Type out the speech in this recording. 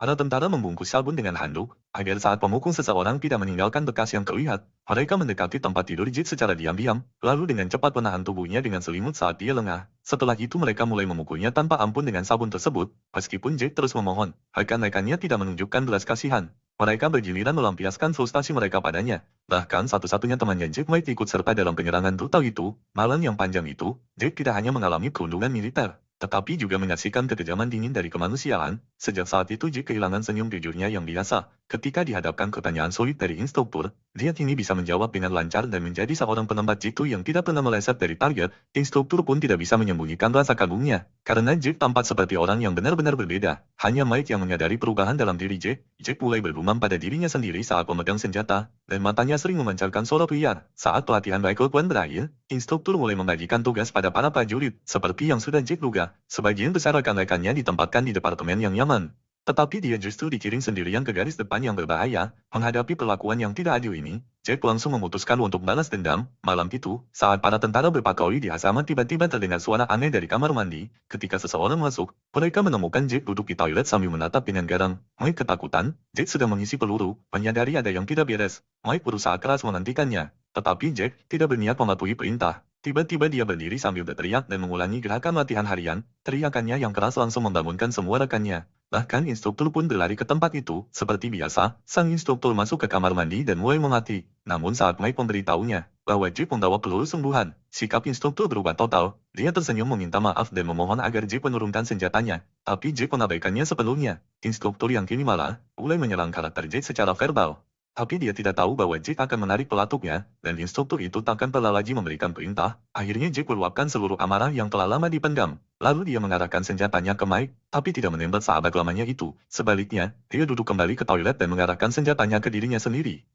Para tentara membungkus sabun dengan handuk, agar saat pemukul seseorang tidak meninggalkan bekas yang terlihat. Mereka mendekati tempat tidur Jit secara diam-diam, lalu dengan cepat menahan tubuhnya dengan selimut saat dia lengah. Setelah itu mereka mulai memukulnya tanpa ampun dengan sabun tersebut, meskipun Jit terus memohon, rekan-rekannya tidak menunjukkan belas kasihan. Mereka bergiliran melampiaskan frustasi mereka padanya. Bahkan satu-satunya temannya Jack White ikut serta dalam penyerangan brutal itu. Malam yang panjang itu, Jack tidak hanya mengalami keuntungan militer, tetapi juga menyaksikan kekejaman dingin dari kemanusiaan. Sejak saat itu Jack kehilangan senyum jujurnya yang biasa. Ketika dihadapkan pertanyaan sulit dari instruktur, dia kini bisa menjawab dengan lancar dan menjadi seorang penempat jitu yang tidak pernah meleset dari target. Instruktur pun tidak bisa menyembunyikan rasa kagumnya, karena Jack tampak seperti orang yang benar-benar berbeda. Hanya Mike yang menyadari perubahan dalam diri Jack. Jack mulai bergumam pada dirinya sendiri saat memegang senjata, dan matanya sering memancarkan sorot liar. Saat pelatihan rifle pun berakhir, instruktur mulai membagikan tugas pada para prajurit, seperti yang sudah Jack duga. Sebagian besar rekan-rekannya ditempatkan di departemen yang nyaman. Tetapi dia justru dikirim sendirian ke garis depan yang berbahaya. Menghadapi perlakuan yang tidak adil ini, Jack langsung memutuskan untuk balas dendam. Malam itu, saat para tentara berpatroli di asrama tiba-tiba terdengar suara aneh dari kamar mandi. Ketika seseorang masuk, mereka menemukan Jack duduk di toilet sambil menatap dengan garang. Mike ketakutan, Jack sedang mengisi peluru, menyadari ada yang tidak beres. Mike berusaha keras menghentikannya, tetapi Jack tidak berniat mematuhi perintah. Tiba-tiba dia berdiri sambil berteriak dan mengulangi gerakan latihan harian. Teriakannya yang keras langsung membangunkan semua rekannya. Bahkan instruktur pun berlari ke tempat itu. Seperti biasa, sang instruktur masuk ke kamar mandi dan mulai melatih. Namun saat Mike memberitahunya bahwa Jack membawa peluru sungguhan, sikap instruktur berubah total. Dia tersenyum meminta maaf dan memohon agar Jack menurunkan senjatanya. Tapi Jack mengabaikannya sepenuhnya. Instruktur yang kini marah, mulai menyerang karakter Jack secara verbal. Tapi dia tidak tahu bahwa Jack akan menarik pelatuknya, dan instruktur itu takkan pernah lagi memberikan perintah. Akhirnya Jack meluapkan seluruh amarah yang telah lama dipendam. Lalu dia mengarahkan senjatanya ke Mike, tapi tidak menembak sahabat lamanya itu. Sebaliknya, dia duduk kembali ke toilet dan mengarahkan senjatanya ke dirinya sendiri.